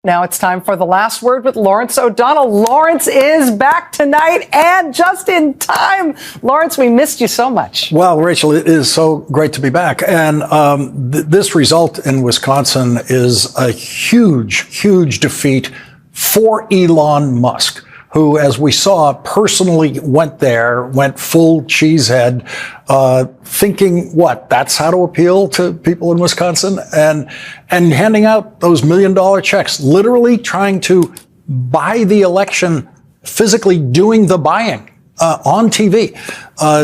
Now it's time for the last word with Lawrence O'Donnell. Lawrence is back tonight and just in time. Lawrence, we missed you so much. Well, Rachel, it is so great to be back. And this result in Wisconsin is a huge defeat for Elon Musk, who, as we saw, personally went full cheesehead, thinking, that's how to appeal to people in Wisconsin, and handing out those $1 million checks, literally trying to buy the election, physically doing the buying on TV.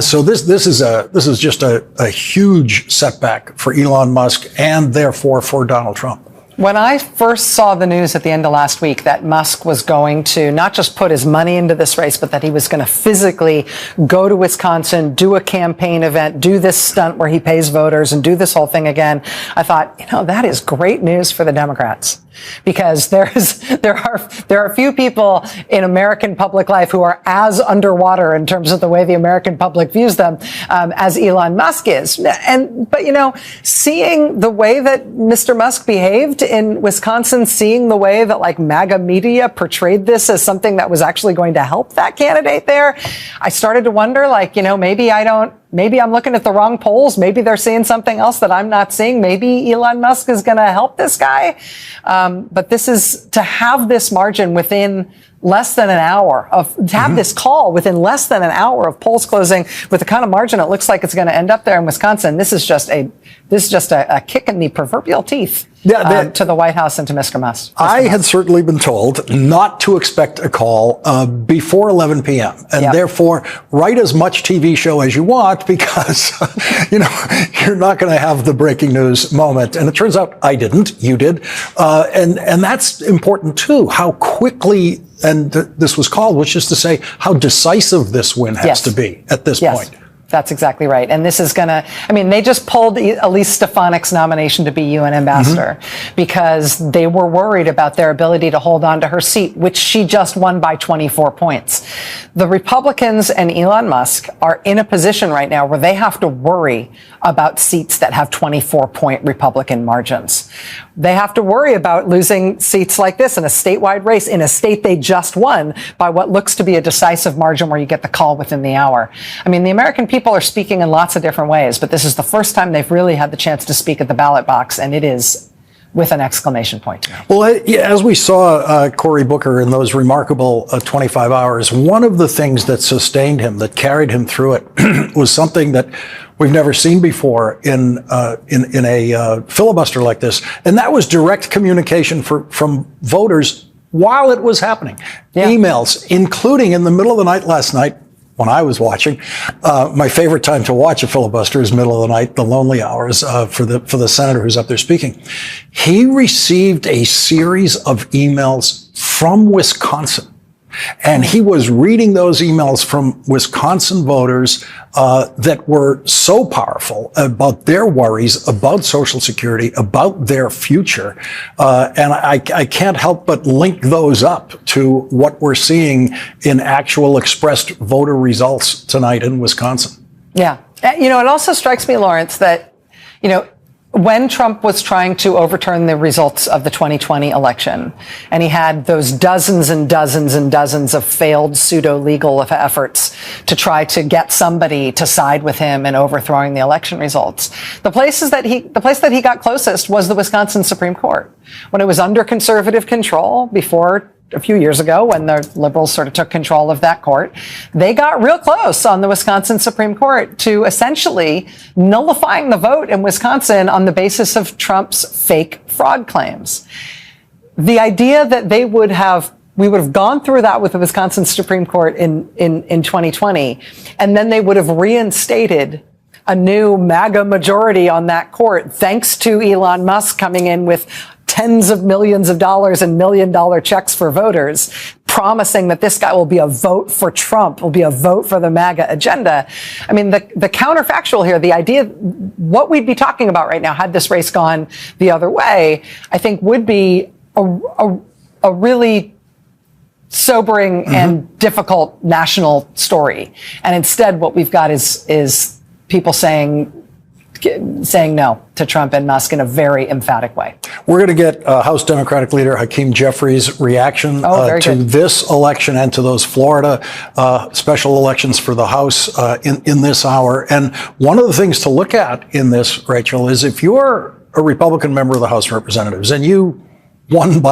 So this is just a huge setback for Elon Musk and therefore for Donald Trump. When I first saw the news at the end of last week that Musk was going to not just put his money into this race, but that he was going to physically go to Wisconsin, do a campaign event, do this stunt where he pays voters and do this whole thing again, I thought, that is great news for the Democrats. Because there are few people in American public life who are as underwater in terms of the way the American public views them as Elon Musk is. But seeing the way that Mr. Musk behaved in Wisconsin, seeing the way that MAGA media portrayed this as something that was actually going to help that candidate there, I started to wonder, maybe I'm looking at the wrong polls. Maybe they're seeing something else that I'm not seeing. Maybe Elon Musk is going to help this guy. But this is to have this margin within less than an hour to have this call within less than an hour of polls closing with the kind of margin it looks like it's going to end up there in Wisconsin. This is just a kick in the proverbial teeth to the White House and to Mr. Musk. I had certainly been told not to expect a call before 11 p.m. and therefore write as much TV show as you want because, you're not going to have the breaking news moment. And it turns out I didn't. You did. And that's important, too, how quickly this was called, which is to say how decisive this win has to be at this point. That's exactly right. And this is they just pulled Elise Stefanik's nomination to be UN ambassador because they were worried about their ability to hold on to her seat, which she just won by 24 points. The Republicans and Elon Musk are in a position right now where they have to worry about seats that have 24-point Republican margins. They have to worry about losing seats like this in a statewide race in a state they just won by what looks to be a decisive margin where you get the call within the hour. The American people are speaking in lots of different ways, but this is the first time they've really had the chance to speak at the ballot box, and it is with an exclamation point. Well, as we saw Cory Booker in those remarkable 25 hours, one of the things that sustained him, that carried him through it, was something that we've never seen before in a filibuster like this, and that was direct communication from voters while it was happening. Emails, including in the middle of the night last night, when I was watching. My favorite time to watch a filibuster is middle of the night, the lonely hours for the senator who's up there speaking. He received a series of emails from Wisconsin. And he was reading those emails from Wisconsin voters that were so powerful about their worries about Social Security, about their future. And I can't help but link those up to what we're seeing in actual expressed voter results tonight in Wisconsin. Yeah. It also strikes me, Lawrence, that, when Trump was trying to overturn the results of the 2020 election, and he had those dozens and dozens and dozens of failed pseudo-legal efforts to try to get somebody to side with him in overthrowing the election results, the place that he got closest was the Wisconsin Supreme Court. When it was under conservative control before a few years ago, when the liberals sort of took control of that court, they got real close on the Wisconsin Supreme Court to essentially nullifying the vote in Wisconsin on the basis of Trump's fake fraud claims. The idea that we would have gone through that with the Wisconsin Supreme Court in 2020, and then they would have reinstated a new MAGA majority on that court, thanks to Elon Musk coming in with tens of millions of dollars and $1 million checks for voters, promising that this guy will be a vote for Trump, will be a vote for the MAGA agenda. The counterfactual here, the idea, what we'd be talking about right now, had this race gone the other way, I think would be a really sobering and difficult national story. And instead, what we've got is people saying, saying no to Trump and Musk in a very emphatic way. We're going to get House Democratic leader Hakeem Jeffries' reaction to this election and to those Florida special elections for the House in this hour. And one of the things to look at in this, Rachel, is if you're a Republican member of the House of Representatives and you won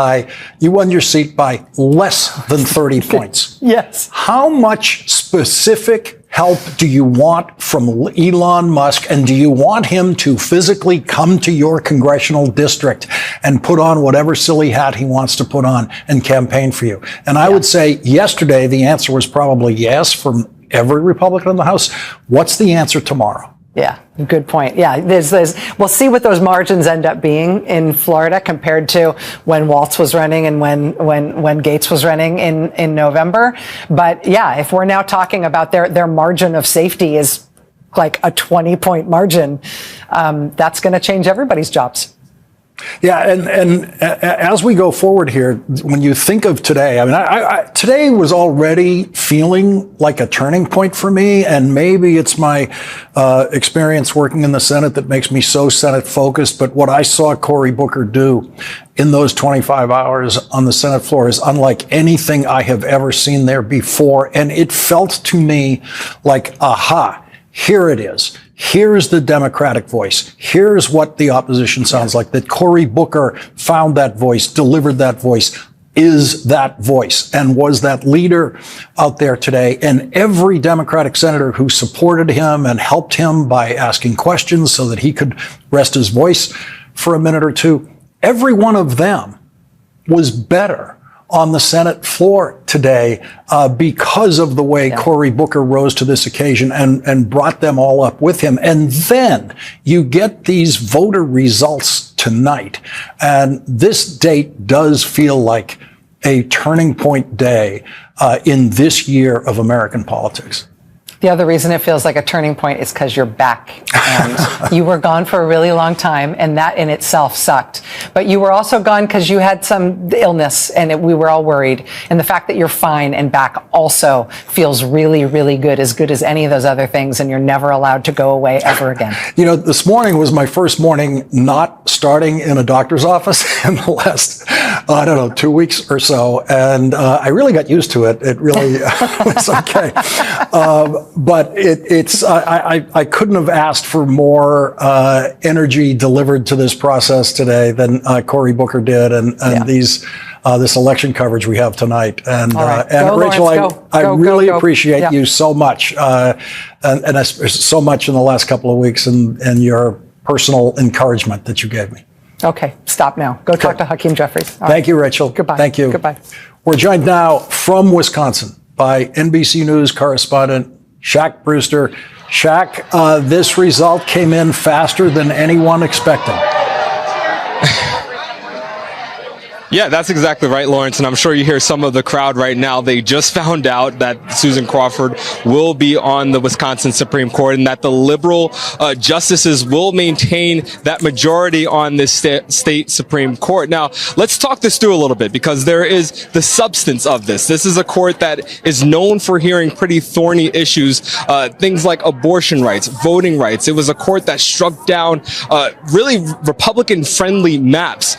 your seat by less than 30 points. Yes. How much specific help do you want from Elon Musk, and do you want him to physically come to your congressional district and put on whatever silly hat he wants to put on and campaign for you? And I would say yesterday the answer was probably yes from every Republican in the House. What's the answer tomorrow? Yeah, good point. Yeah, we'll see what those margins end up being in Florida compared to when Waltz was running and when Gates was running in November. But yeah, if we're now talking about their margin of safety is like a 20-point margin, that's going to change everybody's jobs. Yeah, and as we go forward here, when you think of today, I mean, today was already feeling like a turning point for me, and maybe it's my experience working in the Senate that makes me so Senate focused, but what I saw Cory Booker do in those 25 hours on the Senate floor is unlike anything I have ever seen there before, and it felt to me like, aha, here it is. Here's the Democratic voice. Here's what the opposition sounds like. That Cory Booker found that voice, delivered that voice, is that voice, and was that leader out there today. And every Democratic senator who supported him and helped him by asking questions so that he could rest his voice for a minute or two, every one of them was better on the Senate floor today because of the way Cory Booker rose to this occasion and brought them all up with him. And then you get these voter results tonight. And this date does feel like a turning point day in this year of American politics. The other reason it feels like a turning point is because you're back, and you were gone for a really long time, and that in itself sucked. But you were also gone because you had some illness, and we were all worried. And the fact that you're fine and back also feels really, really good as any of those other things, and you're never allowed to go away ever again. You know, this morning was my first morning not starting in a doctor's office in the last, 2 weeks or so, and I really got used to it. It really was okay. But I couldn't have asked for more energy delivered to this process today than Cory Booker did, and this election coverage we have tonight. And Rachel, I really appreciate you so much, and so much in the last couple of weeks, and your personal encouragement that you gave me. Okay, stop now. Go talk to Hakeem Jeffries. Thank you, Rachel. Goodbye. Thank you. Goodbye. We're joined now from Wisconsin by NBC News correspondent Shaq Brewster. Shaq, this result came in faster than anyone expected. Yeah, that's exactly right, Lawrence. And I'm sure you hear some of the crowd right now. They just found out that Susan Crawford will be on the Wisconsin Supreme Court and that the liberal justices will maintain that majority on this state Supreme Court. Now, let's talk this through a little bit because there is the substance of this. This is a court that is known for hearing pretty thorny issues, things like abortion rights, voting rights. It was a court that struck down really Republican-friendly maps,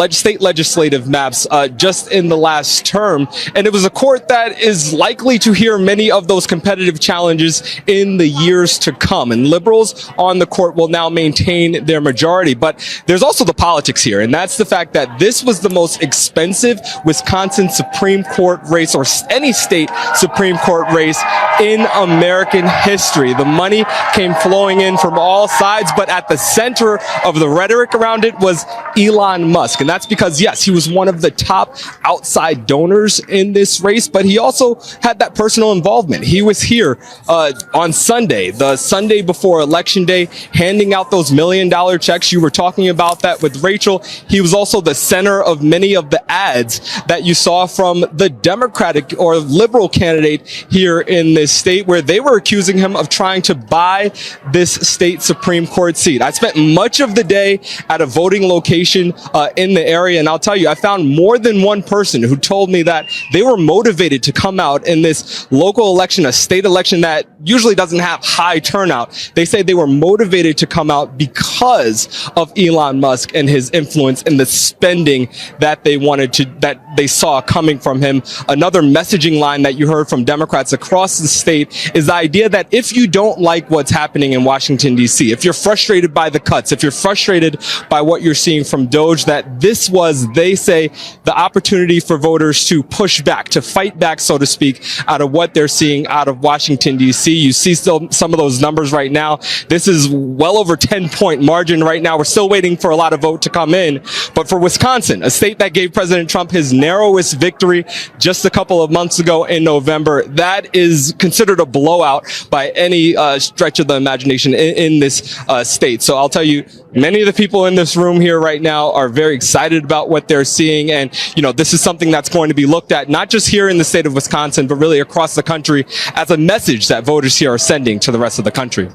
state legislative maps just in the last term. And it was a court that is likely to hear many of those competitive challenges in the years to come. And liberals on the court will now maintain their majority. But there's also the politics here. And that's the fact that this was the most expensive Wisconsin Supreme Court race or any state Supreme Court race in American history. The money came flowing in from all sides, but at the center of the rhetoric around it was Elon Musk. And that's because, yes, he was one of the top outside donors in this race, but he also had that personal involvement. He was here on Sunday, the Sunday before Election Day, handing out those $1 million checks. You were talking about that with Rachel. He was also the center of many of the ads that you saw from the Democratic or liberal candidate here in this state, where they were accusing him of trying to buy this state Supreme Court seat. I spent much of the day at a voting location in the area, and I'll tell tell you, I found more than one person who told me that they were motivated to come out in this local election, a state election that usually doesn't have high turnout. They say they were motivated to come out because of Elon Musk and his influence and the spending that they saw coming from him. Another messaging line that you heard from Democrats across the state is the idea that if you don't like what's happening in Washington, D.C., if you're frustrated by the cuts, if you're frustrated by what you're seeing from Doge, that this was, they say, the opportunity for voters to push back, to fight back, so to speak, out of what they're seeing out of Washington, D.C. You see still some of those numbers right now. This is well over 10-point margin right now. We're still waiting for a lot of vote to come in. But for Wisconsin, a state that gave President Trump his narrowest victory just a couple of months ago in November, that is considered a blowout by any stretch of the imagination in this state. So I'll tell you, many of the people in this room here right now are very excited about what they're seeing. And, this is something that's going to be looked at, not just here in the state of Wisconsin, but really across the country as a message that voters here are sending to the rest of the country.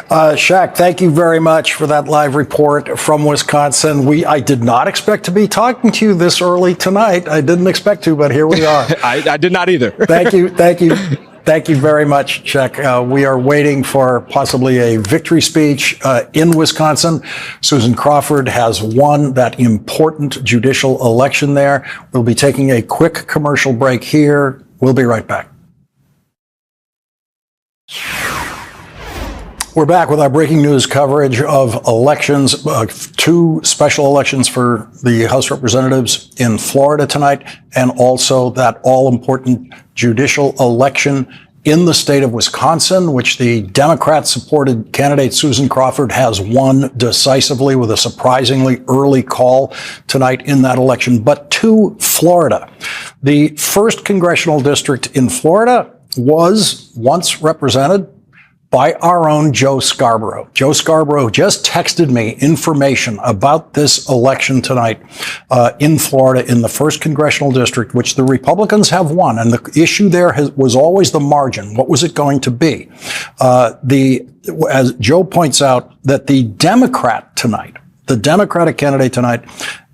Shaq, thank you very much for that live report from Wisconsin. I did not expect to be talking to you this early tonight. I didn't expect to, but here we are. I did not either. Thank you. Thank you very much, Shaq. We are waiting for possibly a victory speech in Wisconsin. Susan Crawford has won that important judicial election there. We'll be taking a quick commercial break here. We'll be right back. We're back with our breaking news coverage of elections, two special elections for the House of Representatives in Florida tonight, and also that all-important judicial election in the state of Wisconsin, which the Democrat-supported candidate Susan Crawford has won decisively with a surprisingly early call tonight in that election. But to Florida, the 1st congressional district in Florida was once represented by our own Joe Scarborough. Joe Scarborough just texted me information about this election tonight in Florida in the 1st congressional district, which the Republicans have won. And the issue there was always the margin. What was it going to be? As Joe points out, that the Democrat tonight, the Democratic candidate tonight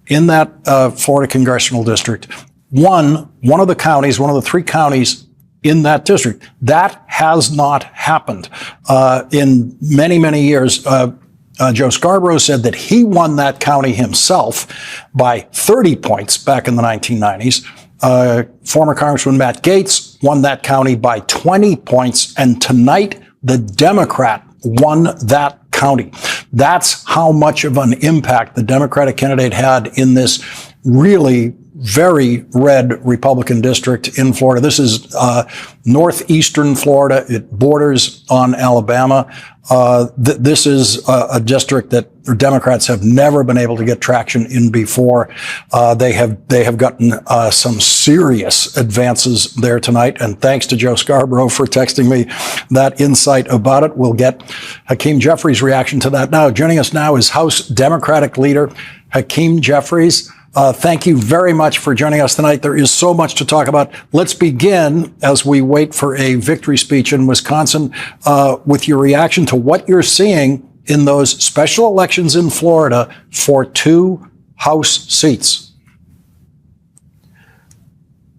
in that Florida congressional district, won one of the counties, one of the 3 counties in that district. That has not happened in many, many years. Joe Scarborough said that he won that county himself by 30 points back in the 1990s. Former Congressman Matt Gaetz won that county by 20 points, and tonight the Democrat won that county. That's how much of an impact the Democratic candidate had in this really very red Republican district in Florida. This is northeastern Florida. It borders on Alabama. This is a district that Democrats have never been able to get traction in before. They have gotten some serious advances there tonight. And thanks to Joe Scarborough for texting me that insight about it. We'll get Hakeem Jeffries' reaction to that now. Joining us now is House Democratic leader Hakeem Jeffries. Thank you very much for joining us tonight. There is so much to talk about. Let's begin, as we wait for a victory speech in Wisconsin, with your reaction to what you're seeing in those special elections in Florida for 2 House seats.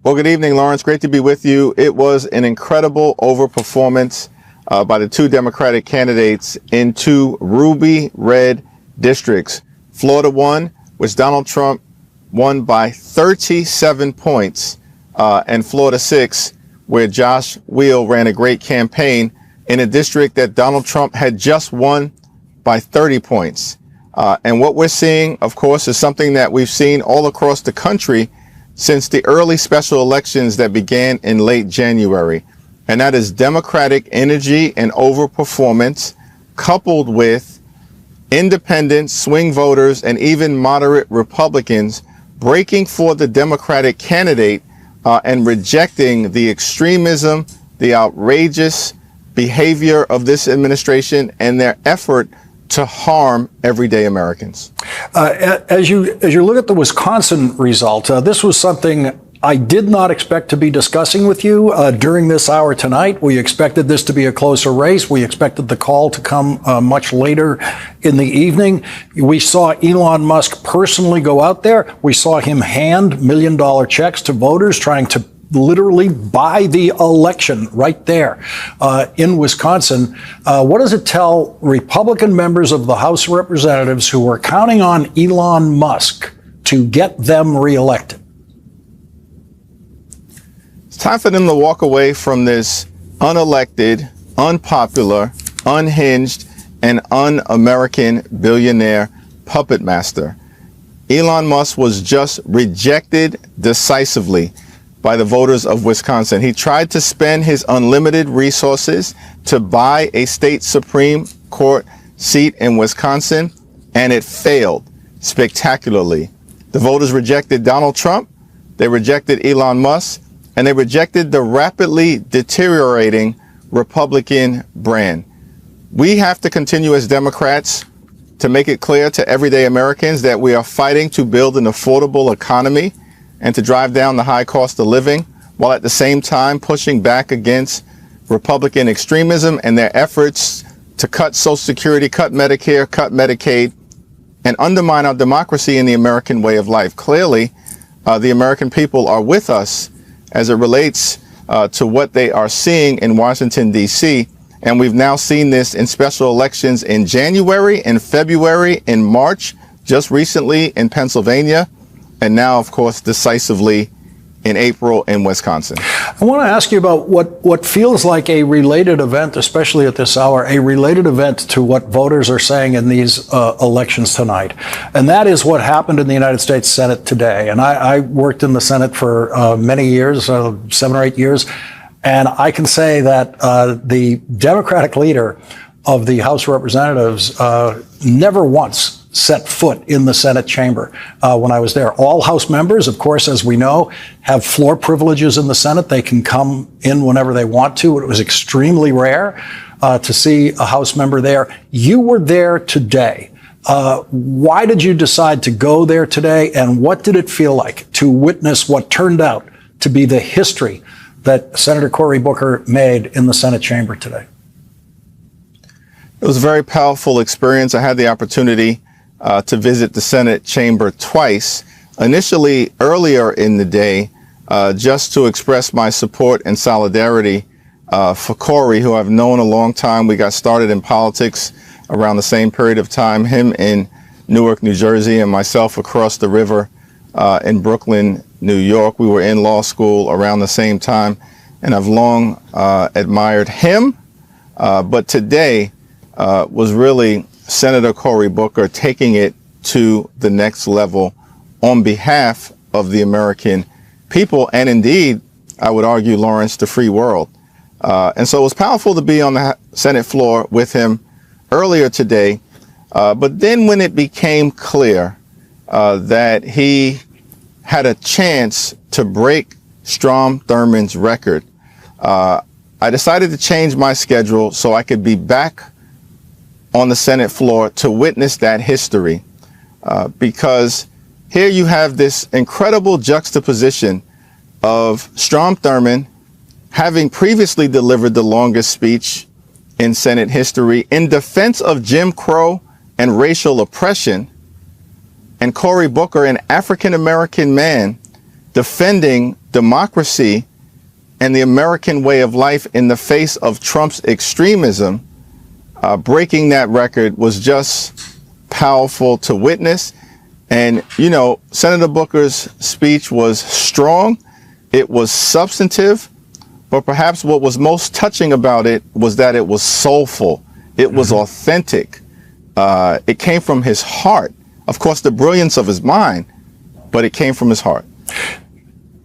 Well, good evening, Lawrence. Great to be with you. It was an incredible overperformance by the 2 Democratic candidates in 2 ruby red districts. Florida 1, which Donald Trump won by 37 points, and Florida 6, where Josh Weil ran a great campaign in a district that Donald Trump had just won by 30 points. And what we're seeing, of course, is something that we've seen all across the country since the early special elections that began in late January. And that is Democratic energy and overperformance coupled with independent swing voters and even moderate Republicans breaking for the Democratic candidate and rejecting the extremism, the outrageous behavior of this administration and their effort to harm everyday Americans. As you look at the Wisconsin result, this was something I did not expect to be discussing with you during this hour tonight. We expected this to be a closer race. We expected the call to come much later in the evening. We saw Elon Musk personally go out there. We saw him hand $1 million checks to voters trying to literally buy the election right there in Wisconsin. What does it tell Republican members of the House of Representatives who are counting on Elon Musk to get them reelected? It's time for them to walk away from this unelected, unpopular, unhinged, and un-American billionaire puppet master. Elon Musk was just rejected decisively by the voters of Wisconsin. He tried to spend his unlimited resources to buy a state Supreme Court seat in Wisconsin, and it failed spectacularly. The voters rejected Donald Trump, they rejected Elon Musk, and they rejected the rapidly deteriorating Republican brand. We have to continue as Democrats to make it clear to everyday Americans that we are fighting to build an affordable economy and to drive down the high cost of living, while at the same time pushing back against Republican extremism and their efforts to cut Social Security, cut Medicare, cut Medicaid, and undermine our democracy and the American way of life. Clearly, the American people are with us as it relates to what they are seeing in Washington, D.C., and we've now seen this in special elections in January, in February, in March, just recently in Pennsylvania, and now, of course, decisively in April in Wisconsin. I want to ask you about what feels like a related event, especially at this hour, a related event to what voters are saying in these elections tonight. And that is what happened in the United States Senate today. And I worked in the Senate for many years, 7 or 8 years. And I can say that the Democratic leader of the House of Representatives never once set foot in the Senate chamber when I was there. All House members, of course, as we know, have floor privileges in the Senate. They can come in whenever they want to. It was extremely rare to see a House member there. You were there today. Why did you decide to go there today, and what did it feel like to witness what turned out to be the history that Senator Cory Booker made in the Senate chamber today? It was a very powerful experience. I had the opportunity to visit the Senate chamber twice, initially earlier in the day, just to express my support and solidarity for Cory, who I've known a long time. We got started in politics around the same period of time, him in Newark, New Jersey, and myself across the river in Brooklyn, New York. We were in law school around the same time, and I've long admired him. But today was really Senator Cory Booker taking it to the next level on behalf of the American people, and indeed, I would argue, Lawrence, the free world. And so it was powerful to be on the Senate floor with him earlier today. But then when it became clear that he had a chance to break Strom Thurmond's record, I decided to change my schedule so I could be back on the Senate floor to witness that history, because here you have this incredible juxtaposition of Strom Thurmond having previously delivered the longest speech in Senate history in defense of Jim Crow and racial oppression, and Cory Booker, an African-American man, defending democracy and the American way of life in the face of Trump's extremism. Breaking that record was just powerful to witness. And, you know, Senator Booker's speech was strong. It was substantive. But perhaps what was most touching about it was that it was soulful. It was authentic. It came from his heart. Of course, the brilliance of his mind, but it came from his heart.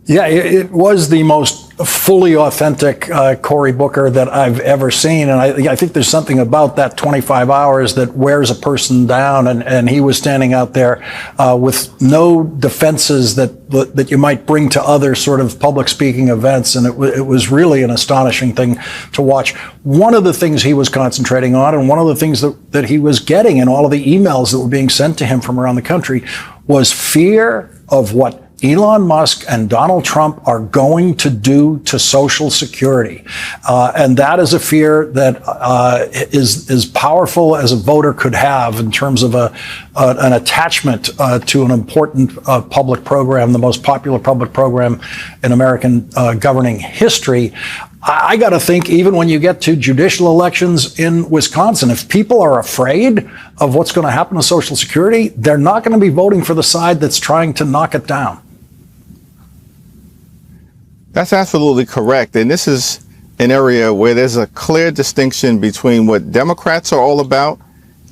Yeah, it was the most fully authentic Cory Booker that I've ever seen. And I think there's something about that 25 hours that wears a person down. And he was standing out there with no defenses that you might bring to other sort of public speaking events. And it was really an astonishing thing to watch. One of the things he was concentrating on, and one of the things that he was getting in all of the emails that were being sent to him from around the country, was fear of what Elon Musk and Donald Trump are going to do to Social Security. And that is a fear that is powerful as a voter could have in terms of an attachment to an important public program, the most popular public program in American governing history. I got to think, even when you get to judicial elections in Wisconsin, if people are afraid of what's going to happen to Social Security, they're not going to be voting for the side that's trying to knock it down. That's absolutely correct. And this is an area where there's a clear distinction between what Democrats are all about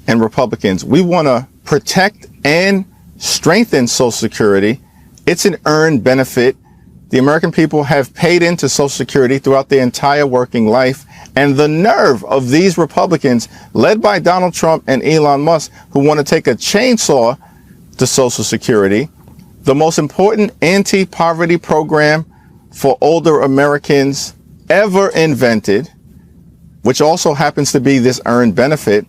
and Republicans. We want to protect and strengthen Social Security. It's an earned benefit. The American people have paid into Social Security throughout their entire working life. And the nerve of these Republicans, led by Donald Trump and Elon Musk, who want to take a chainsaw to Social Security, the most important anti-poverty program for older Americans ever invented, which also happens to be this earned benefit.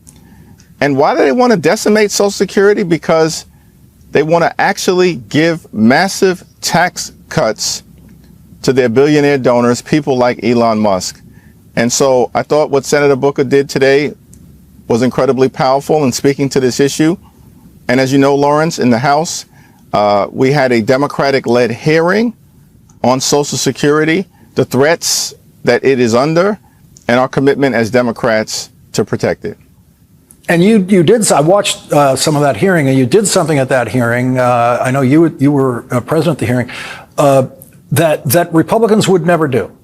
And why do they want to decimate Social Security? Because they want to actually give massive tax cuts to their billionaire donors, people like Elon Musk. And so I thought what Senator Booker did today was incredibly powerful in speaking to this issue. And as you know, Lawrence, in the House, we had a Democratic-led hearing on Social Security, the threats that it is under, and our commitment as Democrats to protect it. And you did. I watched some of that hearing, and you did something at that hearing. I know you were present at the hearing. That Republicans would never do.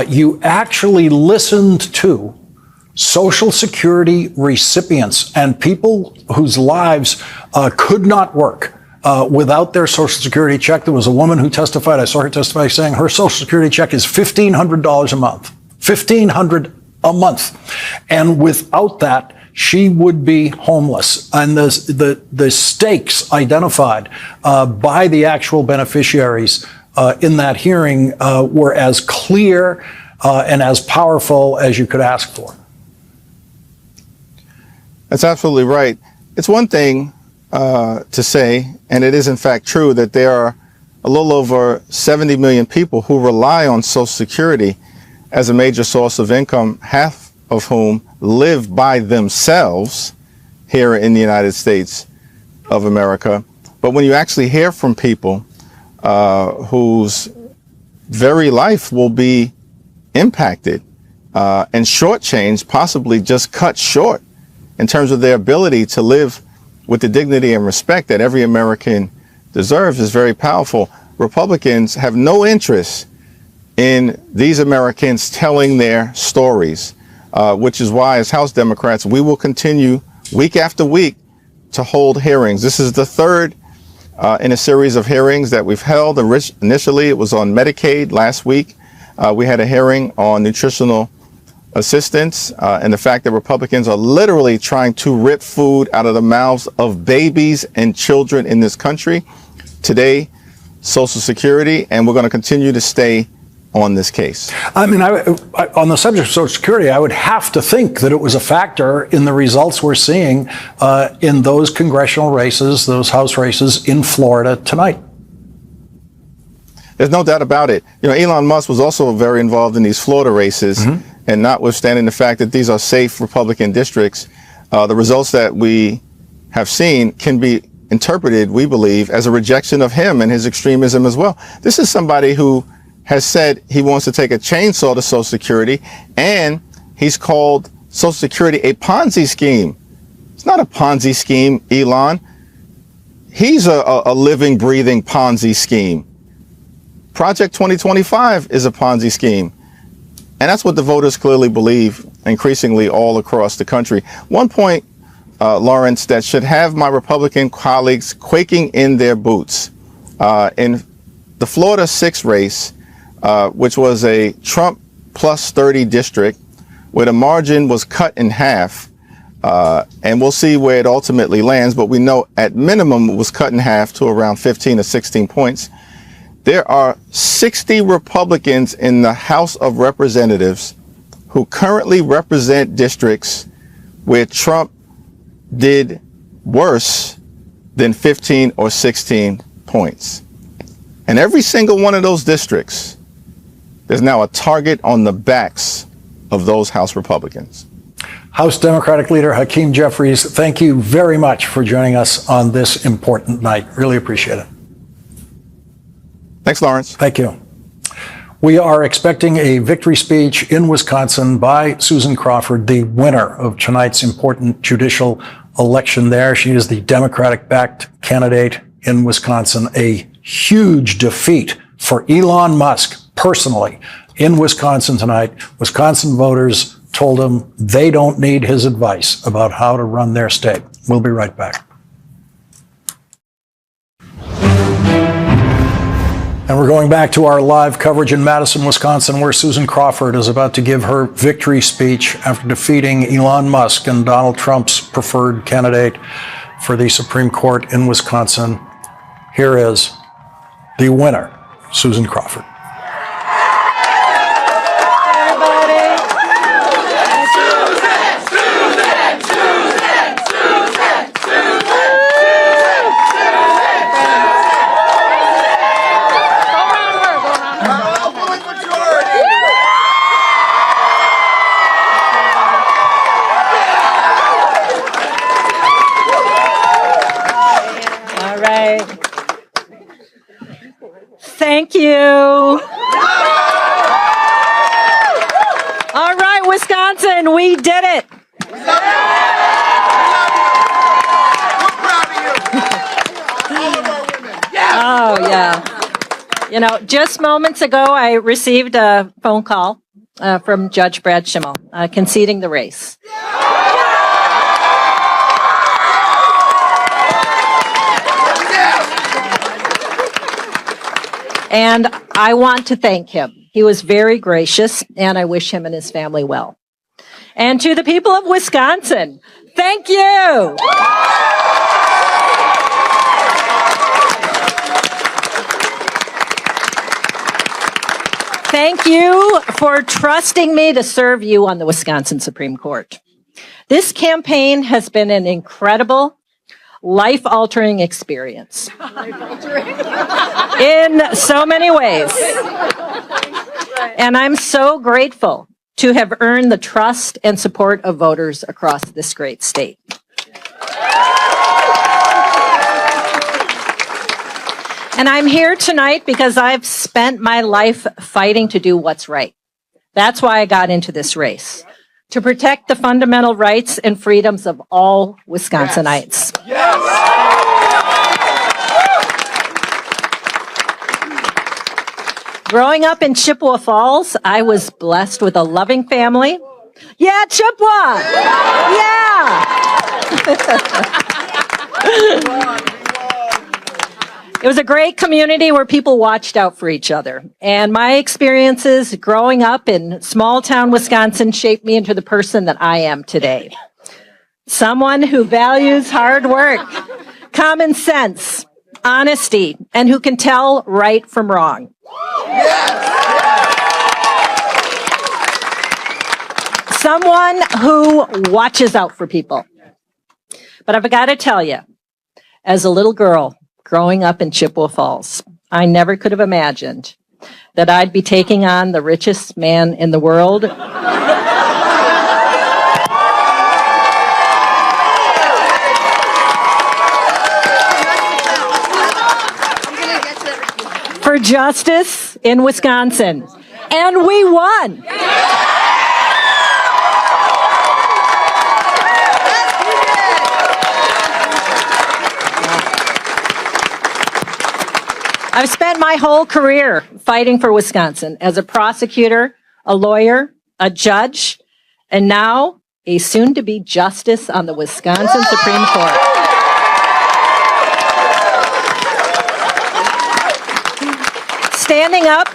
You actually listened to Social Security recipients and people whose lives could not work without their Social Security check. There was a woman who testified, I saw her testify, saying her Social Security check is $1,500 a month. $1,500 a month. And without that, she would be homeless. And the stakes identified by the actual beneficiaries in that hearing were as clear and as powerful as you could ask for. That's absolutely right. It's one thing to say, and it is in fact true, that there are a little over 70 million people who rely on Social Security as a major source of income, half of whom live by themselves here in the United States of America. But when you actually hear from people whose very life will be impacted and shortchanged, possibly just cut short in terms of their ability to live with the dignity and respect that every American deserves, is very powerful. Republicans have no interest in these Americans telling their stories, which is why, as House Democrats, we will continue week after week to hold hearings. This is the third in a series of hearings that we've held. Initially, it was on Medicaid last week. We had a hearing on nutritional assistance and the fact that Republicans are literally trying to rip food out of the mouths of babies and children in this country. Today, Social Security, and we're going to continue to stay on this case. I mean, on the subject of Social Security, I would have to think that it was a factor in the results we're seeing in those congressional races, those House races in Florida tonight. There's no doubt about it. You know, Elon Musk was also very involved in these Florida races, and notwithstanding the fact that these are safe Republican districts, the results that we have seen can be interpreted, we believe, as a rejection of him and his extremism as well. This is somebody who has said he wants to take a chainsaw to Social Security, and he's called Social Security a Ponzi scheme. It's not a Ponzi scheme, Elon. He's a living, breathing Ponzi scheme. Project 2025 is a Ponzi scheme. And that's what the voters clearly believe increasingly all across the country. One point, Lawrence, that should have my Republican colleagues quaking in their boots. In the Florida 6 race, which was a Trump plus 30 district, where the margin was cut in half, and we'll see where it ultimately lands, but we know at minimum it was cut in half to around 15 or 16 points. There are 60 Republicans in the House of Representatives who currently represent districts where Trump did worse than 15 or 16 points. And every single one of those districts, there's now a target on the backs of those House Republicans. House Democratic Leader Hakeem Jeffries, thank you very much for joining us on this important night. Really appreciate it. Thanks, Lawrence. Thank you. We are expecting a victory speech in Wisconsin by Susan Crawford, the winner of tonight's important judicial election there. She is the Democratic-backed candidate in Wisconsin. A huge defeat for Elon Musk personally in Wisconsin tonight. Wisconsin voters told him they don't need his advice about how to run their state. We'll be right back. And we're going back to our live coverage in Madison, Wisconsin, where Susan Crawford is about to give her victory speech after defeating Elon Musk and Donald Trump's preferred candidate for the Supreme Court in Wisconsin. Here is the winner, Susan Crawford. Thank you. All right, Wisconsin, we did it. Oh, yeah. You know, just moments ago, I received a phone call from Judge Brad Schimmel conceding the race. And I want to thank him. He was very gracious, and I wish him and his family well. And to the people of Wisconsin, thank you. Thank you for trusting me to serve you on the Wisconsin Supreme Court. This campaign has been an incredible, life-altering experience in so many ways. And I'm so grateful to have earned the trust and support of voters across this great state. And I'm here tonight because I've spent my life fighting to do what's right. That's why I got into this race, to protect the fundamental rights and freedoms of all Wisconsinites. Growing up in Chippewa Falls, I was blessed with a loving family. Yeah, Chippewa! Yeah! It was a great community where people watched out for each other. And my experiences growing up in small town Wisconsin shaped me into the person that I am today. Someone who values hard work, common sense, honesty, and who can tell right from wrong. Someone who watches out for people. But I've got to tell you, as a little girl growing up in Chippewa Falls, I never could have imagined that I'd be taking on the richest man in the world. For justice in Wisconsin. And we won. I've spent my whole career fighting for Wisconsin as a prosecutor, a lawyer, a judge, and now a soon-to-be justice on the Wisconsin Supreme Court. Standing up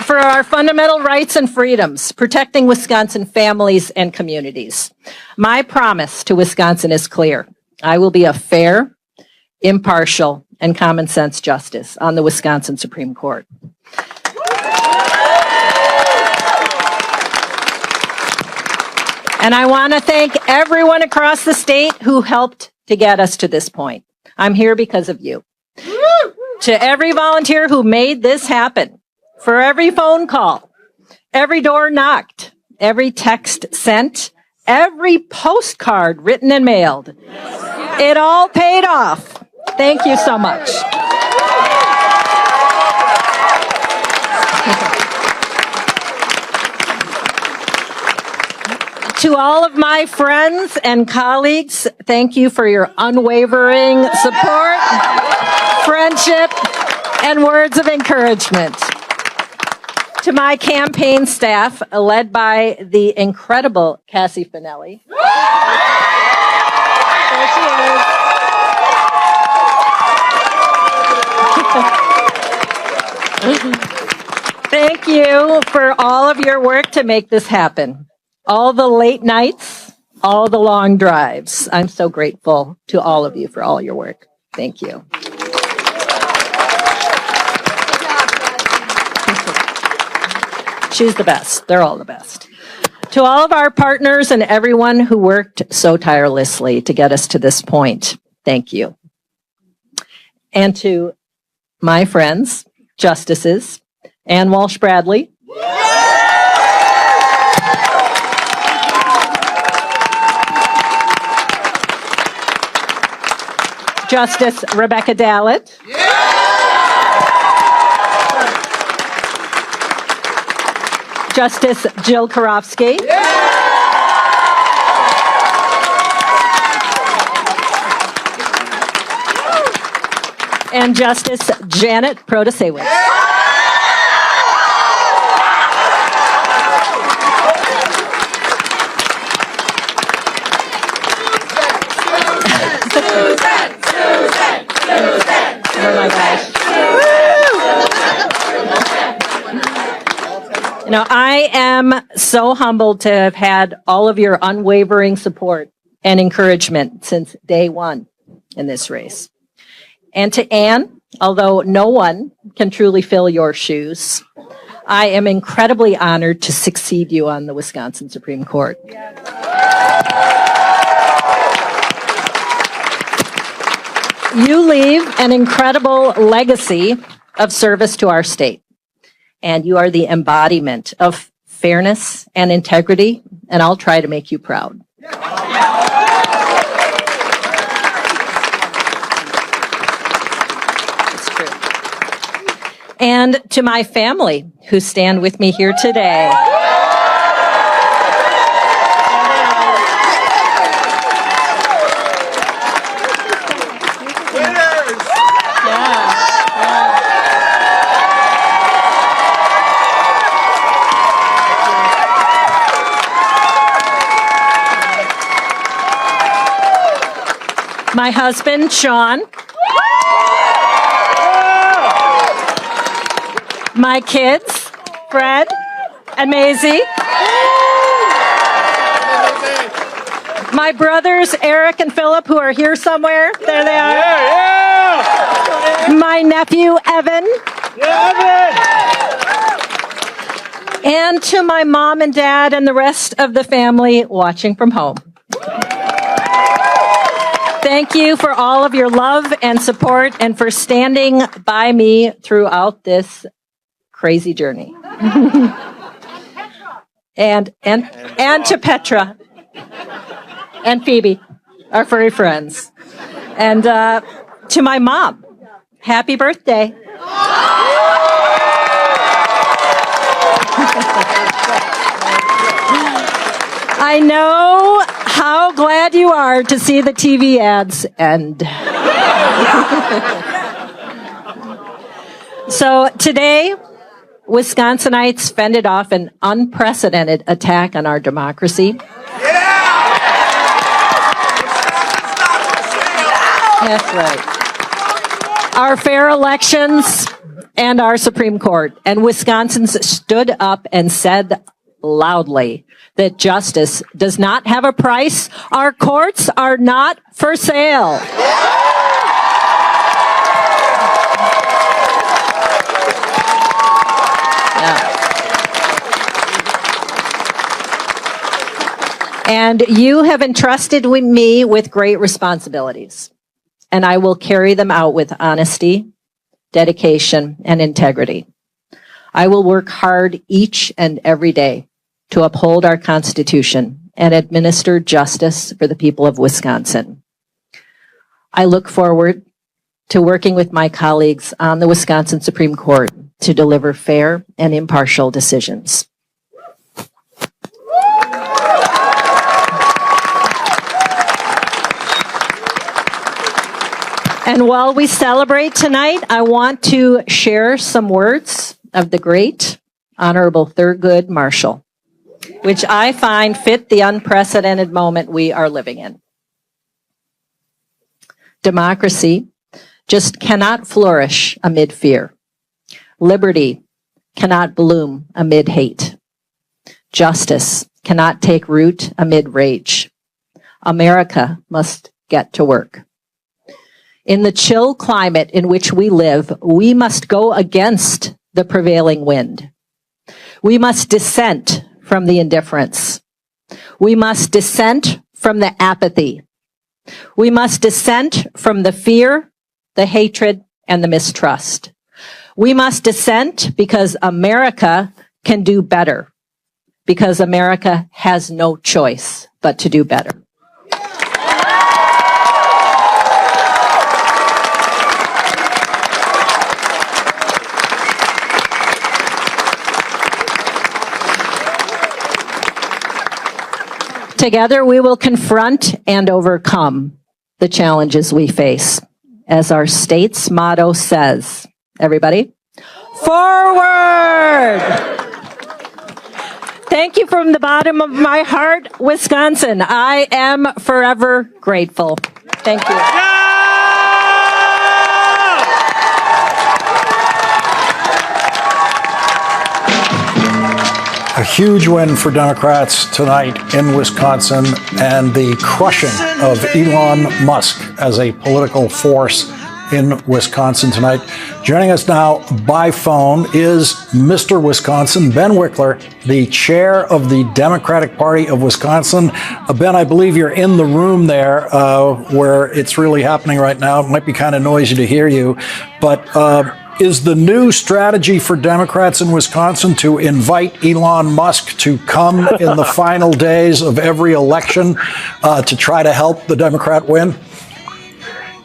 for our fundamental rights and freedoms, protecting Wisconsin families and communities. My promise to Wisconsin is clear. I will be a fair, impartial, and common sense justice on the Wisconsin Supreme Court. And I want to thank everyone across the state who helped to get us to this point. I'm here because of you. to every volunteer who made this happen, for every phone call, every door knocked, every text sent, every postcard written and mailed. It all paid off. Thank you so much. To all of my friends and colleagues, thank you for your unwavering support, friendship, and words of encouragement. To my campaign staff, led by the incredible Cassie Finelli. There she is. Thank you for all of your work to make this happen. All the late nights, all the long drives. I'm so grateful to all of you for all your work. Thank you. She's the best. They're all the best. To all of our partners and everyone who worked so tirelessly to get us to this point, thank you. And to my friends, justices, Ann Walsh Bradley, Justice Rebecca Dallett, Justice Jill Karofsky, and Justice Janet Protasewicz. Oh my gosh. You know, I am so humbled to have had all of your unwavering support and encouragement since day one in this race. And to Ann, although no one can truly fill your shoes, I am incredibly honored to succeed you on the Wisconsin Supreme Court. You leave an incredible legacy of service to our state, and you are the embodiment of fairness and integrity, and I'll try to make you proud. It's true. And to my family who stand with me here today. My husband, Sean. My kids, Fred and Maisie. My brothers, Eric and Philip, who are here somewhere. There they are. My nephew, Evan. And to my mom and dad and the rest of the family watching from home. Thank you for all of your love and support and for standing by me throughout this crazy journey. and to Petra and Phoebe, our furry friends. And to my mom, happy birthday. I know how glad you are to see the TV ads end. So today, Wisconsinites fended off an unprecedented attack on our democracy. That's right. Our fair elections and our Supreme Court. And Wisconsins stood up and said loudly that justice does not have a price. Our courts are not for sale. Yeah. And you have entrusted me with great responsibilities, and I will carry them out with honesty, dedication, and integrity. I will work hard each and every day to uphold our Constitution and administer justice for the people of Wisconsin. I look forward to working with my colleagues on the Wisconsin Supreme Court to deliver fair and impartial decisions. And while we celebrate tonight, I want to share some words of the great Honorable Thurgood Marshall, which I find fit the unprecedented moment we are living in. Democracy just cannot flourish amid fear. Liberty cannot bloom amid hate. Justice cannot take root amid rage. America must get to work. In the chill climate in which we live, we must go against the prevailing wind. We must dissent from the indifference. We must dissent from the apathy. We must dissent from the fear, the hatred, and the mistrust. We must dissent because America can do better, because America has no choice but to do better. Together, we will confront and overcome the challenges we face. As our state's motto says, everybody, forward! Thank you from the bottom of my heart, Wisconsin. I am forever grateful. Thank you. A huge win for Democrats tonight in Wisconsin and the crushing of Elon Musk as a political force in Wisconsin tonight. Joining us now by phone is Mr. Wisconsin, Ben Wickler, the chair of the Democratic Party of Wisconsin. Ben, I believe you're in the room there where it's really happening right now. It might be kind of noisy to hear you, but is the new strategy for Democrats in Wisconsin to invite Elon Musk to come in the final days of every election to try to help the Democrat win?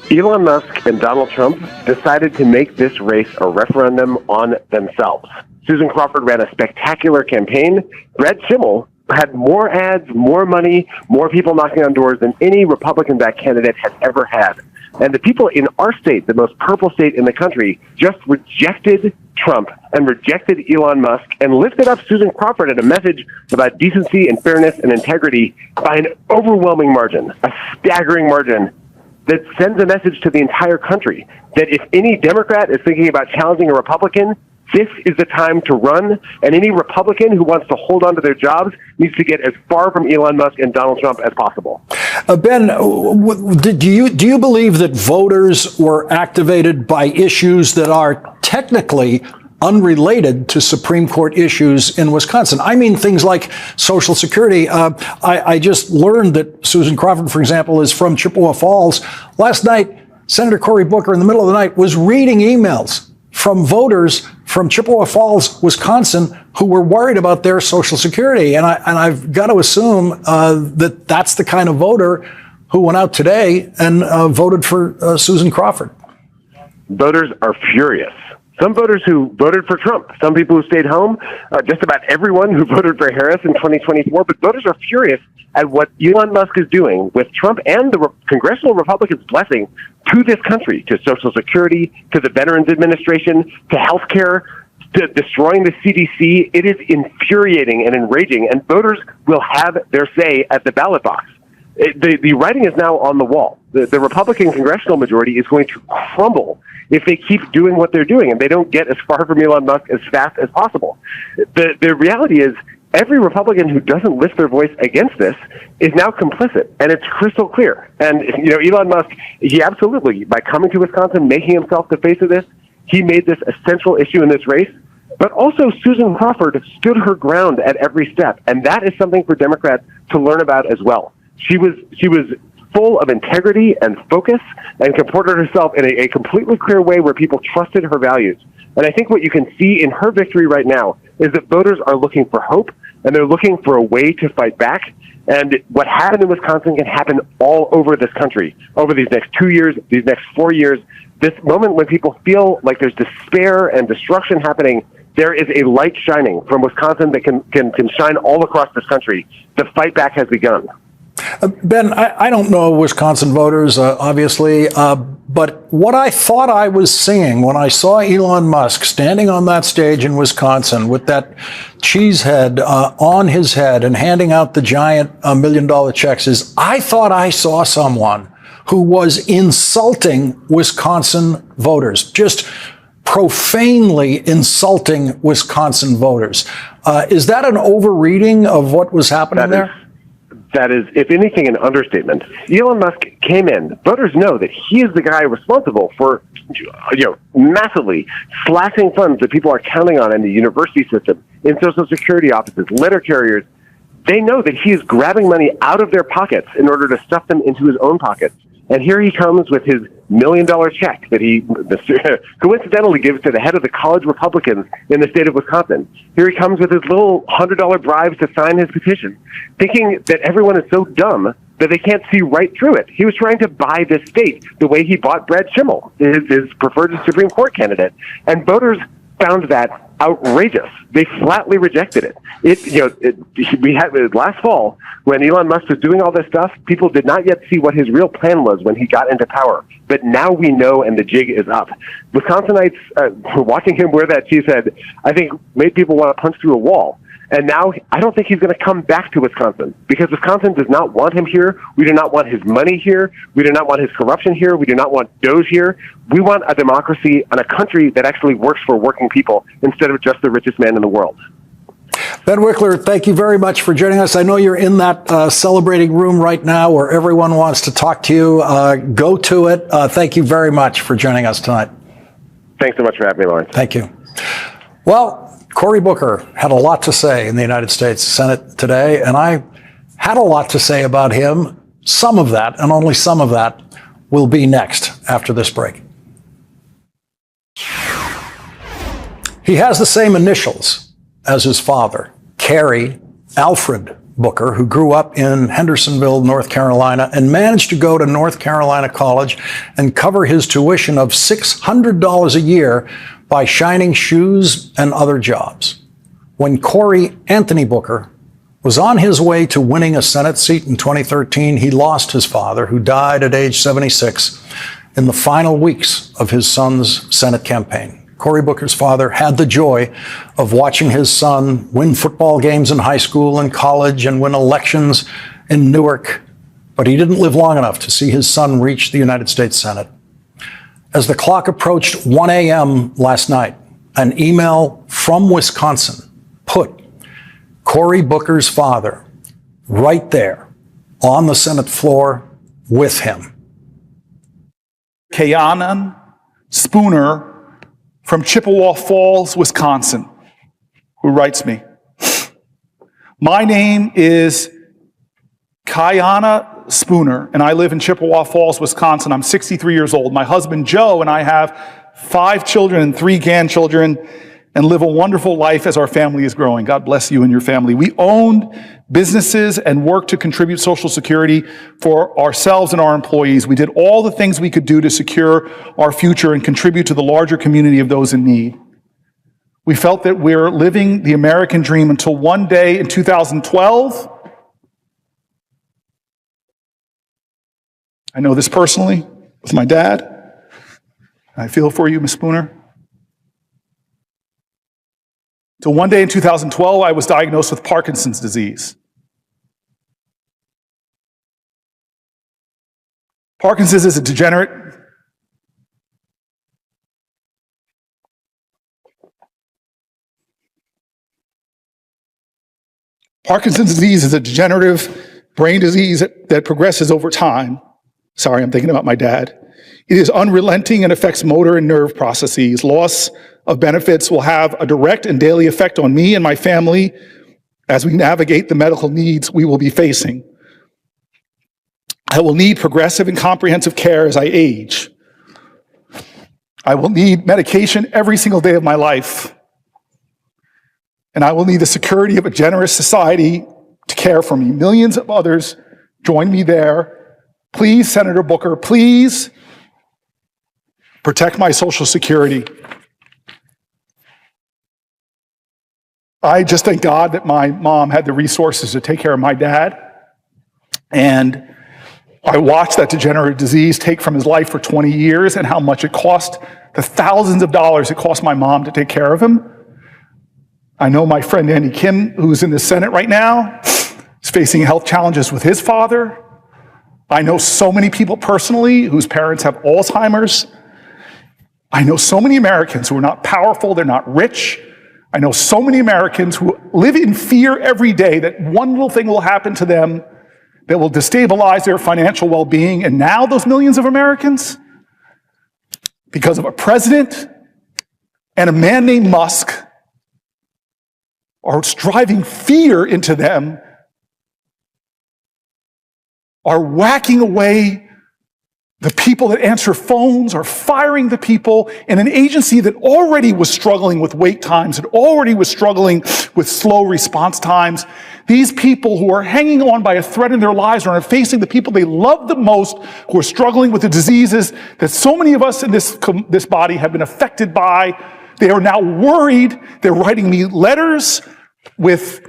Elon Musk and Donald Trump decided to make this race a referendum on themselves. Susan Crawford ran a spectacular campaign. Brett Schimmel had more ads, more money, more people knocking on doors than any Republican-backed candidate has ever had. And the people in our state, the most purple state in the country, just rejected Trump and rejected Elon Musk and lifted up Susan Crawford at a message about decency and fairness and integrity by an overwhelming margin, a staggering margin that sends a message to the entire country that if any Democrat is thinking about challenging a Republican, this is the time to run, and any Republican who wants to hold on to their jobs needs to get as far from Elon Musk and Donald Trump as possible. Ben, do you believe that voters were activated by issues that are technically unrelated to Supreme Court issues in Wisconsin? I mean, things like Social Security. I just learned that Susan Crawford, for example, is from Chippewa Falls. Last night, Senator Cory Booker, in the middle of the night, was reading emails from voters from Chippewa Falls, Wisconsin, who were worried about their Social Security. And I've got to assume that that's the kind of voter who went out today and voted for Susan Crawford. Voters are furious. Some voters who voted for Trump, some people who stayed home, just about everyone who voted for Harris in 2024, but voters are furious at what Elon Musk is doing with Trump and the congressional Republicans' blessing to this country, to Social Security, to the Veterans Administration, to healthcare, to destroying the CDC. It is infuriating and enraging, and voters will have their say at the ballot box. The writing is now on the wall. The Republican congressional majority is going to crumble if they keep doing what they're doing and they don't get as far from Elon Musk as fast as possible. The reality is every Republican who doesn't lift their voice against this is now complicit, and it's crystal clear. And, Elon Musk, he absolutely, by coming to Wisconsin, making himself the face of this, he made this a central issue in this race. But also Susan Crawford stood her ground at every step, and that is something for Democrats to learn about as well. She was full of integrity and focus and comported herself in a completely clear way where people trusted her values. And I think what you can see in her victory right now is that voters are looking for hope, and they're looking for a way to fight back. And what happened in Wisconsin can happen all over this country over these next 2 years, these next 4 years. This moment when people feel like there's despair and destruction happening, there is a light shining from Wisconsin that can shine all across this country. The fight back has begun. Ben, I don't know Wisconsin voters, obviously, but what I thought I was seeing when I saw Elon Musk standing on that stage in Wisconsin with that cheese head on his head and handing out the giant $1 million checks is I thought I saw someone who was insulting Wisconsin voters, just profanely insulting Wisconsin voters. Is that an overreading of what was happening there? That is, if anything, an understatement. Elon Musk came in. Voters know that he is the guy responsible for, massively slashing funds that people are counting on in the university system, in Social Security offices, letter carriers. They know that he is grabbing money out of their pockets in order to stuff them into his own pockets. And here he comes with his $1 million check that he coincidentally gives to the head of the college Republicans in the state of Wisconsin. Here he comes with his little $100 bribes to sign his petition, thinking that everyone is so dumb that they can't see right through it. He was trying to buy this state the way he bought Brad Schimmel, his preferred Supreme Court candidate. And voters found that outrageous. They flatly rejected it. We had last fall when Elon Musk was doing all this stuff. People did not yet see what his real plan was when he got into power. But now we know, and the jig is up. Wisconsinites watching him wear that cheese head, I think, made people want to punch through a wall. And now I don't think he's going to come back to Wisconsin because Wisconsin does not want him here. We do not want his money here. We do not want his corruption here. We do not want Doge here. We want a democracy and a country that actually works for working people instead of just the richest man in the world. Ben Wickler, thank you very much for joining us. I know you're in that celebrating room right now where everyone wants to talk to you. Go to it. Thank you very much for joining us tonight. Thanks so much for having me, Lawrence. Thank you. Well, Cory Booker had a lot to say in the United States Senate today, and I had a lot to say about him. Some of that, and only some of that, will be next after this break. He has the same initials as his father, Cary Alfred Booker, who grew up in Hendersonville, North Carolina, and managed to go to North Carolina College and cover his tuition of $600 a year by shining shoes and other jobs. When Cory Anthony Booker was on his way to winning a Senate seat in 2013, he lost his father, who died at age 76, in the final weeks of his son's Senate campaign. Cory Booker's father had the joy of watching his son win football games in high school and college and win elections in Newark, but he didn't live long enough to see his son reach the United States Senate. As the clock approached 1 a.m. last night, an email from Wisconsin put Cory Booker's father right there on the Senate floor with him. Kayanan Spooner from Chippewa Falls, Wisconsin, who writes me, "My name is Kayana Spooner, and I live in Chippewa Falls, Wisconsin. I'm 63 years old. My husband, Joe, and I have 5 children and 3 grandchildren and live a wonderful life as our family is growing. God bless you and your family. We owned businesses and worked to contribute Social Security for ourselves and our employees. We did all the things we could do to secure our future and contribute to the larger community of those in need. We felt that we're living the American dream until one day in 2012, I know this personally with my dad. I feel for you, Ms. Spooner. Till one day in 2012, I was diagnosed with Parkinson's disease. Parkinson's is a degenerate Parkinson's disease is a degenerative brain disease that progresses over time. Sorry, I'm thinking about my dad. It is unrelenting and affects motor and nerve processes. Loss of benefits will have a direct and daily effect on me and my family as we navigate the medical needs we will be facing. I will need progressive and comprehensive care as I age. I will need medication every single day of my life. And I will need the security of a generous society to care for me. Millions of others join me there. Please, Senator Booker, please protect my Social Security. I just thank God that my mom had the resources to take care of my dad. And I watched that degenerative disease take from his life for 20 years and how much it cost, the thousands of dollars it cost my mom to take care of him. I know my friend Andy Kim, who's in the Senate right now, is facing health challenges with his father. I know so many people personally whose parents have Alzheimer's. I know so many Americans who are not powerful, they're not rich. I know so many Americans who live in fear every day that one little thing will happen to them that will destabilize their financial well-being. And now those millions of Americans, because of a president and a man named Musk, are driving fear into them, are whacking away the people that answer phones, are firing the people in an agency that already was struggling with wait times, that already was struggling with slow response times. These people who are hanging on by a thread in their lives are facing the people they love the most, who are struggling with the diseases that so many of us in this body have been affected by. They are now worried. They're writing me letters with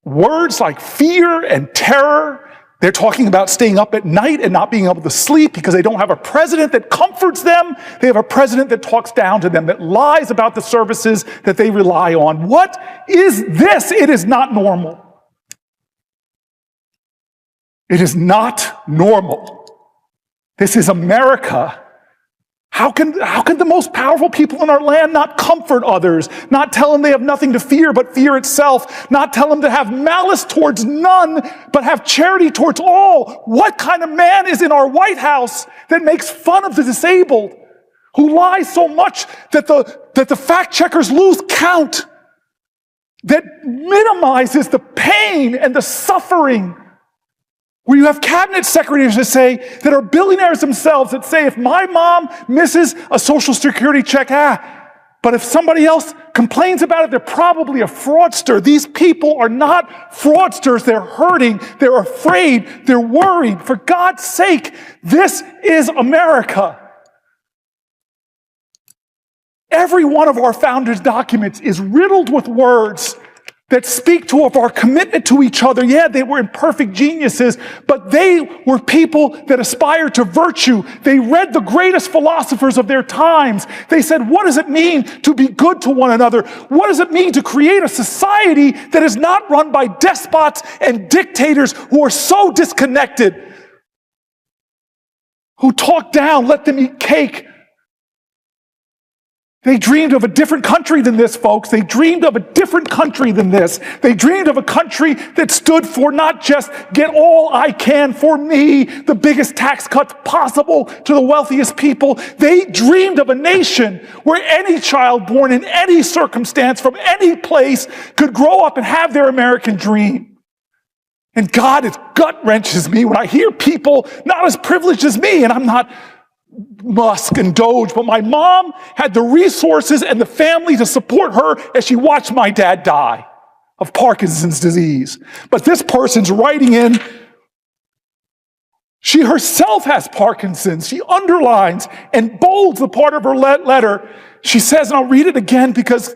words like fear and terror. They're talking about staying up at night and not being able to sleep because they don't have a president that comforts them. They have a president that talks down to them, that lies about the services that they rely on. What is this? It is not normal. It is not normal. This is America. How can the most powerful people in our land not comfort others, not tell them they have nothing to fear but fear itself, not tell them to have malice towards none but have charity towards all? What kind of man is in our White House that makes fun of the disabled, who lies so much that the fact checkers lose count, that minimizes the pain and the suffering? Where you have cabinet secretaries that are billionaires themselves that say, if my mom misses a Social Security check, but if somebody else complains about it, they're probably a fraudster. These people are not fraudsters. They're hurting. They're afraid. They're worried. For God's sake, this is America. Every one of our founders' documents is riddled with words that speak of our commitment to each other. Yeah, they were imperfect geniuses, but they were people that aspired to virtue. They read the greatest philosophers of their times. They said, what does it mean to be good to one another? What does it mean to create a society that is not run by despots and dictators who are so disconnected, who talk down, let them eat cake? They dreamed of a different country than this, folks. They dreamed of a different country than this. They dreamed of a country that stood for not just get all I can for me, the biggest tax cuts possible to the wealthiest people. They dreamed of a nation where any child born in any circumstance from any place could grow up and have their American dream. And God, it gut wrenches me when I hear people not as privileged as me, and I'm not Musk and Doge, but my mom had the resources and the family to support her as she watched my dad die of Parkinson's disease. But this person's writing in, she herself has Parkinson's. She underlines and bolds the part of her letter. She says, and I'll read it again because,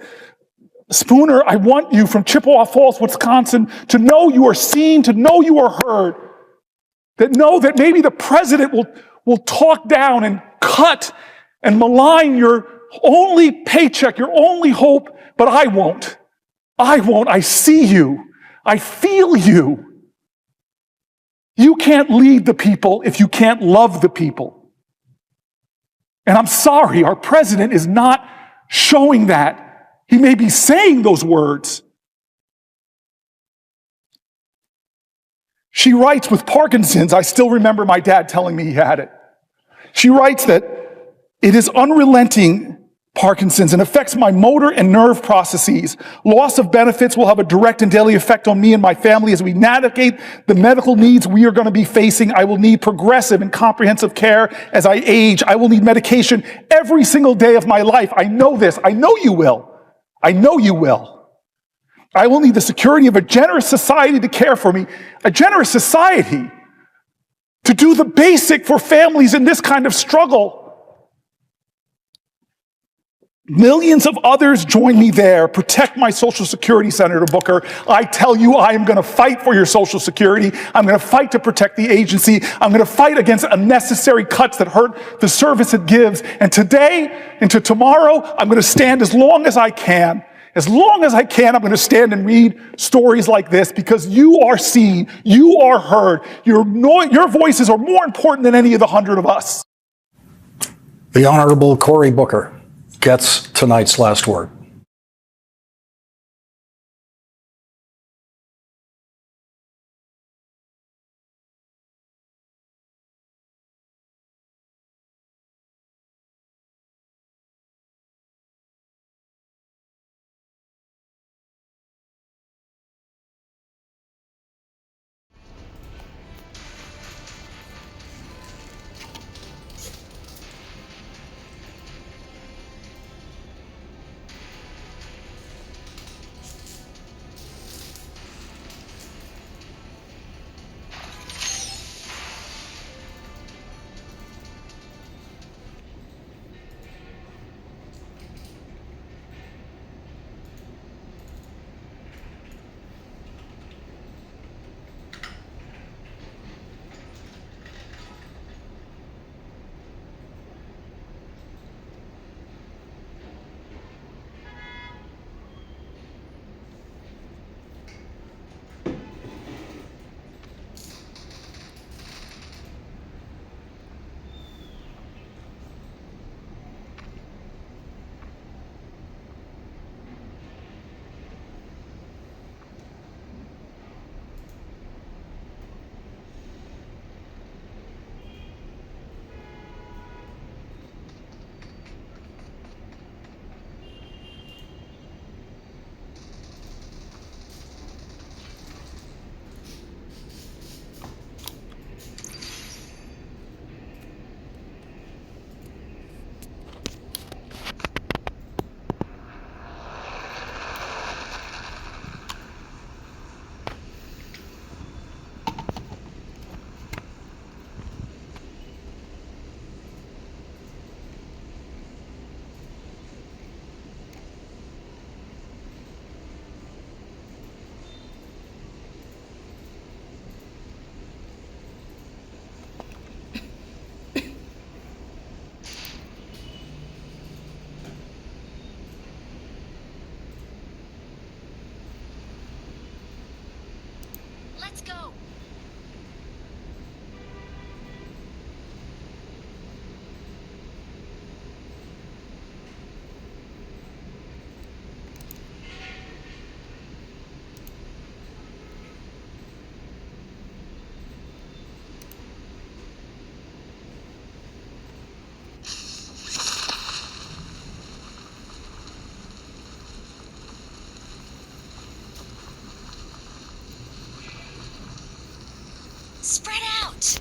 Spooner, I want you from Chippewa Falls, Wisconsin, to know you are seen, to know you are heard, that know that maybe the president will talk down and cut and malign your only paycheck, your only hope, but I won't. I won't. I see you. I feel you. You can't lead the people if you can't love the people. And I'm sorry, our president is not showing that. He may be saying those words. She writes, with Parkinson's, I still remember my dad telling me he had it. She writes that it is unrelenting Parkinson's, and affects my motor and nerve processes. Loss of benefits will have a direct and daily effect on me and my family as we navigate the medical needs we are going to be facing. I will need progressive and comprehensive care as I age. I will need medication every single day of my life. I know this. I know you will. I know you will. I will need the security of a generous society to care for me. A generous society to do the basic for families in this kind of struggle. Millions of others join me there. Protect my Social Security, Senator Booker. I tell you, I am going to fight for your Social Security. I'm going to fight to protect the agency. I'm going to fight against unnecessary cuts that hurt the service it gives. And today into tomorrow, I'm going to stand as long as I can. As long as I can, I'm going to stand and read stories like this because you are seen, you are heard. Your voices are more important than any of the 100 of us. The Honorable Cory Booker gets tonight's last word. Let's go. Spread out.